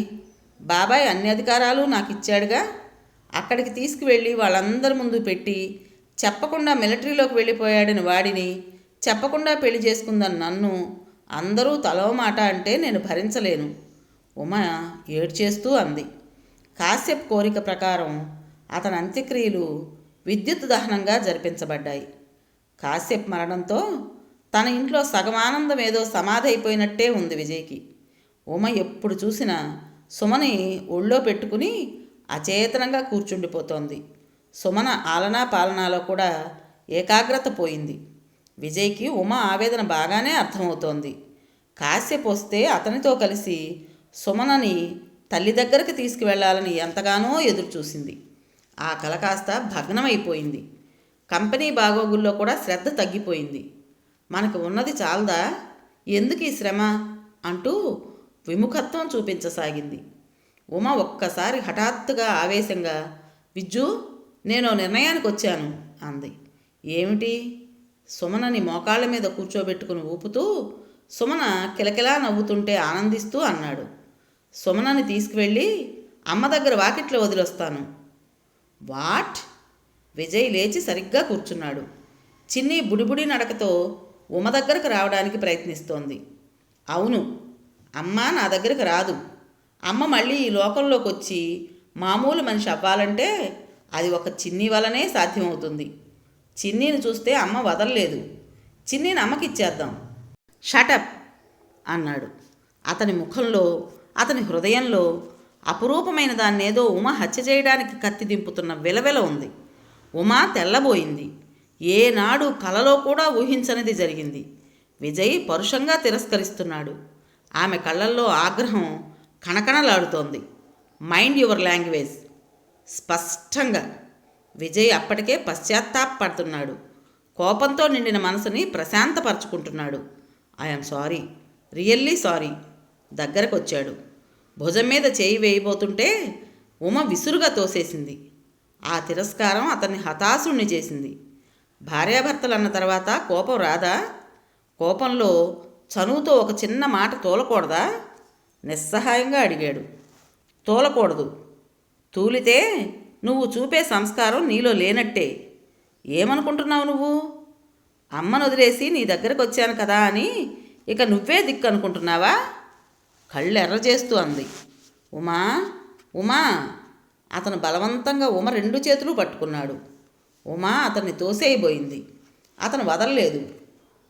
బాబాయ్ అన్ని అధికారాలు నాకు ఇచ్చాడుగా. అక్కడికి తీసుకువెళ్ళి వాళ్ళందరి ముందు పెట్టి చెప్పకుండా మిలిటరీలోకి వెళ్ళిపోయాడని వాడిని, చెప్పకుండా పెళ్లి చేసుకుందని నన్ను అందరూ తలో మాట అంటే నేను భరించలేను. ఉమా ఏడ్చేస్తూ అంది. కాశ్యప్ కోరిక ప్రకారం అతని అంత్యక్రియలు విద్యుత్ దహనంగా జరిపించబడ్డాయి. కాశ్యప్ మరణంతో తన ఇంట్లో సగం ఆనందం ఏదో సమాధి అయిపోయినట్టే ఉంది విజయ్కి. ఉమ ఎప్పుడు చూసినా సుమని ఒళ్ళో పెట్టుకుని అచేతనంగా కూర్చుండిపోతోంది. సుమన ఆలనా పాలనాలో కూడా ఏకాగ్రత పోయింది. విజయ్కి ఉమ ఆవేదన బాగానే అర్థమవుతోంది. కాశ్యప్ వస్తే అతనితో కలిసి సుమనని తల్లి దగ్గరికి తీసుకువెళ్లాలని ఎంతగానో ఎదురుచూసింది. ఆ కల కాస్త భగ్నమైపోయింది. కంపెనీ బాగోగుల్లో కూడా శ్రద్ధ తగ్గిపోయింది. మనకు ఉన్నది చాలదా, ఎందుకు ఈ శ్రమ అంటూ విముఖత్వం చూపించసాగింది. ఉమ ఒక్కసారి హఠాత్తుగా ఆవేశంగా, విజ్జు, నేను నిర్ణయానికి వచ్చాను అంది. ఏమిటి? సుమనని మోకాళ్ళ మీద కూర్చోబెట్టుకుని ఊపుతూ సుమన కిలకిలా నవ్వుతుంటే ఆనందిస్తూ అన్నాడు. సుమనని తీసుకువెళ్ళి అమ్మ దగ్గర వాకిట్లో వదిలొస్తాను. వాట్? విజయ్ లేచి సరిగ్గా కూర్చున్నాడు. చిన్ని బుడిబుడి నడకతో ఉమ దగ్గరకు రావడానికి ప్రయత్నిస్తోంది. అవును, అమ్మ నా దగ్గరకు రాదు. అమ్మ మళ్ళీ ఈ లోకంలోకి వచ్చి మామూలు మనిషి అవ్వాలంటే అది ఒక చిన్ని వలనే సాధ్యమవుతుంది. చిన్నీని చూస్తే అమ్మ వదలలేదు. చిన్నీని అమ్మకిచ్చేద్దాం. షటప్ అన్నాడు. అతని ముఖంలో, అతని హృదయంలో అపురూపమైన దాన్నేదో ఉమ హత్య చేయడానికి కత్తి దింపుతున్న విలవిల ఉంది. ఉమ తెల్లబోయింది. ఏనాడు కలలో కూడా ఊహించనిది జరిగింది. విజయ్ పరుషంగా తిరస్కరిస్తున్నాడు. ఆమె కళ్ళల్లో ఆగ్రహం కణకణలాడుతోంది. Mind your language. స్పష్టంగా. విజయ్ అప్పటికే పశ్చాత్తాపడుతున్నాడు. కోపంతో నిండిన మనసుని ప్రశాంతపరచుకుంటున్నాడు. I'm sorry, really sorry. దగ్గరకు వచ్చాడు. భుజం మీద చేయి వేయబోతుంటే ఉమ విసురుగా తోసేసింది. ఆ తిరస్కారం అతన్ని హతాశుణ్ణి చేసింది. భార్యాభర్తలు అన్న తర్వాత కోపం రాదా? కోపంలో చనువుతో ఒక చిన్న మాట తోలకూడదా? నిస్సహాయంగా అడిగాడు. తోలకూడదు. తూలితే నువ్వు చూపే సంస్కారం నీలో లేనట్టే. ఏమనుకుంటున్నావు నువ్వు? అమ్మను వదిలేసి నీ దగ్గరకు వచ్చాను కదా అని ఇక నువ్వే దిక్కు అనుకుంటున్నావా? కళ్ళు ఎర్ర చేస్తూ అంది. ఉమా, ఉమా. అతను బలవంతంగా ఉమ రెండు చేతులు పట్టుకున్నాడు. ఉమా అతన్ని తోసేయబోయింది. అతను వదలలేదు.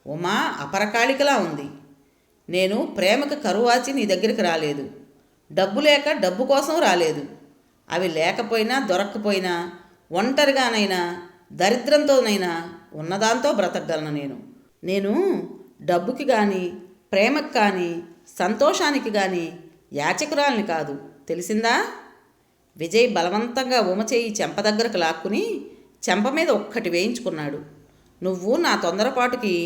ఉమా అపరకాళికలా ఉంది. నేను ప్రేమకు కరువాచి నీ దగ్గరికి రాలేదు. డబ్బు లేక డబ్బు కోసం రాలేదు. అవి లేకపోయినా దొరక్కపోయినా, ఒంటరిగానైనా దరిద్రంతోనైనా ఉన్నదాంతో బ్రతకగలను. నేను డబ్బుకి కానీ, ప్రేమకు కానీ, సంతోషానికి కానీ యాచకురాల్ని కాదు, తెలిసిందా? విజయ్ బలవంతంగా ఉమ చేయి చెంప దగ్గరకు లాక్కుని చెంప మీద ఒక్కటి వేయించుకున్నాడు. నువ్వు నా తొందరపాటుకి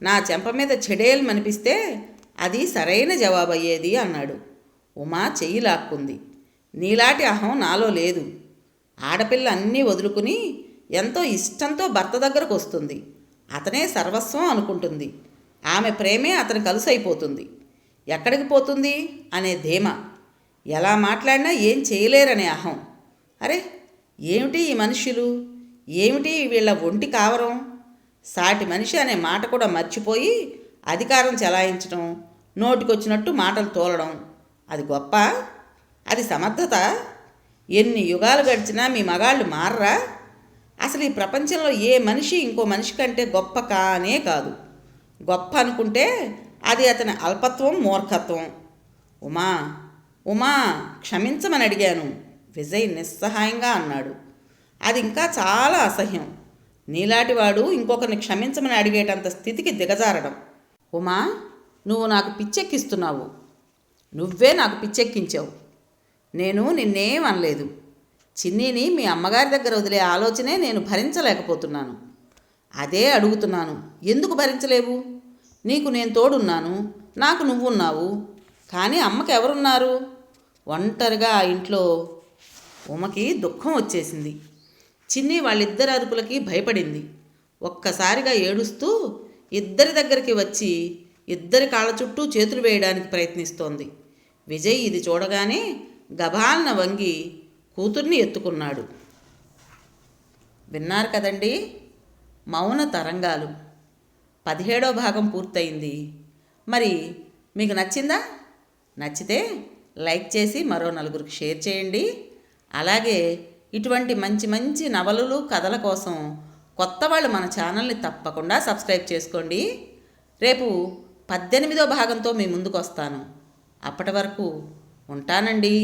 నా చెంప మీద చెడేయమనిపిస్తే అది సరైన జవాబు అయ్యేది అన్నాడు. ఉమా చెయ్యి లాక్కుంది. నీలాంటి అహం నాలో లేదు. ఆడపిల్ల అన్నీ వదులుకుని ఎంతో ఇష్టంతో భర్త దగ్గరకు వస్తుంది. అతనే సర్వస్వం అనుకుంటుంది. ఆమె ప్రేమే అతని కలుసైపోతుంది. ఎక్కడికి పోతుంది అనే ధీమా, ఎలా మాట్లాడినా ఏం చేయలేరనే అహం. అరే, ఏమిటి ఈ మనుష్యులు? ఏమిటి వీళ్ళ ఒంటి కావరం? సాటి మనిషి అనే మాట కూడా మర్చిపోయి అధికారం చెలాయించడం, నోటికొచ్చినట్టు మాటలు తోలడం అది గొప్ప? అది సమర్థత? ఎన్ని యుగాలు గడిచినా మీ మగాళ్ళు మారరా? అసలు ఈ ప్రపంచంలో ఏ మనిషి ఇంకో మనిషి కంటే గొప్ప కానే కాదు. గొప్ప అనుకుంటే అది అతని అల్పత్వం, మూర్ఖత్వం. ఉమా, ఉమా, క్షమించమని అడిగాను, విజయ్ నిస్సహాయంగా అన్నాడు. అది ఇంకా చాలా అసహ్యం. నీలాంటివాడు ఇంకొకరిని క్షమించమని అడిగేటంత స్థితికి దిగజారడం. ఉమా, నువ్వు నాకు పిచ్చెక్కిస్తున్నావు. నువ్వే నాకు పిచ్చెక్కించావు. నేను నిన్నేం అనలేదు. చిన్నీని మీ అమ్మగారి దగ్గర వదిలే ఆలోచనే నేను భరించలేకపోతున్నాను. అదే అడుగుతున్నాను, ఎందుకు భరించలేవు? నీకు నేను తోడున్నాను, నాకు నువ్వున్నావు. కానీ అమ్మకి ఎవరున్నారు? ఒంటరిగా ఆ ఇంట్లో. ఉమకి దుఃఖం వచ్చేసింది. చిన్ని వాళ్ళిద్దరి అరుపులకి భయపడింది. ఒక్కసారిగా ఏడుస్తూ ఇద్దరి దగ్గరికి వచ్చి ఇద్దరి కాళ్ళ చుట్టూ చేతులు వేయడానికి ప్రయత్నిస్తోంది. విజయ్ ఇది చూడగానే గభాలన వంగి కూతుర్ని ఎత్తుకున్నాడు. విన్నారు కదండి, మౌన తరంగాలు 17వ భాగం పూర్తయింది. మరి మీకు నచ్చిందా? నచ్చితే లైక్ చేసి మరో నలుగురికి షేర్ చేయండి. అలాగే ఇటువంటి మంచి మంచి నవలలు, కథల కోసం కొత్త వాళ్ళు మన ఛానల్ని తప్పకుండా సబ్స్క్రైబ్ చేసుకోండి. రేపు 18వ భాగంతో మీ ముందుకు వస్తాను. అప్పటి వరకు ఉంటానండి.